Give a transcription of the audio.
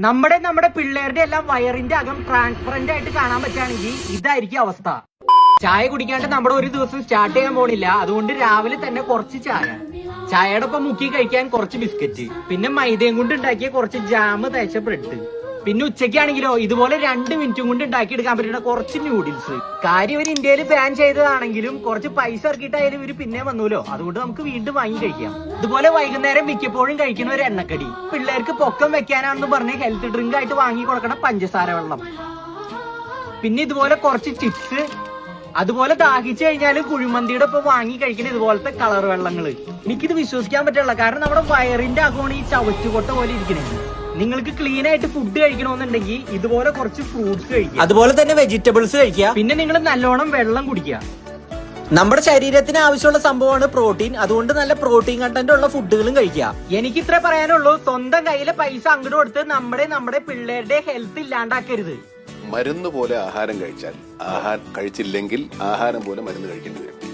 നമ്മുടെ പിള്ളേരുടെ എല്ലാം വയറിന്റെ അകം ട്രാൻസ്പെറന്റ് ആയിട്ട് കാണാൻ പറ്റുകയാണെങ്കിൽ ഇതായിരിക്കും അവസ്ഥ. ചായ കുടിക്കാണ്ട് നമ്മുടെ ഒരു ദിവസം സ്റ്റാർട്ട് ചെയ്യാൻ പോണില്ല. അതുകൊണ്ട് രാവിലെ തന്നെ കുറച്ച് ചായയുടെ ഒപ്പം മുക്കി കഴിക്കാൻ കുറച്ച് ബിസ്ക്കറ്റ്, പിന്നെ മൈദയും കൊണ്ട് ഉണ്ടാക്കിയ കുറച്ച് ജാം തേച്ച ബ്രെഡ്, പിന്നെ ഉച്ചയ്ക്കാണെങ്കിലോ ഇതുപോലെ 2 മിനിറ്റും കൊണ്ട് ഉണ്ടാക്കിയെടുക്കാൻ പറ്റുന്ന കുറച്ച് നൂഡിൽസ്. കാര്യം ഇവർ ഇന്ത്യയിൽ ബാൻ ചെയ്തതാണെങ്കിലും കുറച്ച് പൈസ ഇറക്കിയിട്ടായാലും ഇവര് പിന്നെ വന്നൂലോ, അതുകൊണ്ട് നമുക്ക് വീണ്ടും വാങ്ങി കഴിക്കാം. ഇതുപോലെ വൈകുന്നേരം മിക്കപ്പോഴും കഴിക്കുന്ന ഒരു എണ്ണക്കടി, പിള്ളേർക്ക് പൊക്കം വെക്കാനാണെന്ന് പറഞ്ഞ് ഹെൽത്ത് ഡ്രിങ്ക് ആയിട്ട് വാങ്ങി കൊടുക്കണം പഞ്ചസാര വെള്ളം, പിന്നെ ഇതുപോലെ കുറച്ച് ചിപ്സ്, അതുപോലെ ദാഹിച്ചു കഴിഞ്ഞാൽ കുഴിമന്തിയുടെ ഒപ്പം വാങ്ങി കഴിക്കുന്ന ഇതുപോലത്തെ കളർ വെള്ളങ്ങള്. എനിക്കിത് വിശ്വസിക്കാൻ പറ്റില്ല, കാരണം നമ്മുടെ വയറിന്റെ അകമാണ് ഈ ചവറ്റുകൊട്ട പോലെ ഇരിക്കണേ. നിങ്ങൾക്ക് ക്ലീൻ ആയിട്ട് ഫുഡ് കഴിക്കണമെന്നുണ്ടെങ്കിൽ ഇതുപോലെ കുറച്ച് ഫ്രൂട്ട്സ് കഴിക്കുക, അതുപോലെ തന്നെ വെജിറ്റബിൾസ് കഴിക്കുക, പിന്നെ നിങ്ങൾ നല്ലോണം വെള്ളം കുടിക്കുക. നമ്മുടെ ശരീരത്തിന് ആവശ്യമുള്ള സംഭവമാണ് പ്രോട്ടീൻ, അതുകൊണ്ട് നല്ല പ്രോട്ടീൻ കണ്ടന്റ് ഉള്ള ഫുഡുകളും കഴിക്കുക. എനിക്ക് ഇത്രേ പറയാനുള്ളൂ, സ്വന്തം കയ്യിലെ പൈസ അങ്ങോട്ട് കൊടുത്ത് നമ്മുടെ പിള്ളേരുടെ ഹെൽത്ത് ഇല്ലാണ്ടാക്കരുത്. മരുന്ന് പോലെ ആഹാരം കഴിച്ചാൽ കഴിച്ചില്ലെങ്കിൽ ആഹാരം പോലെ മരുന്ന് കഴിക്കേണ്ടി വരും.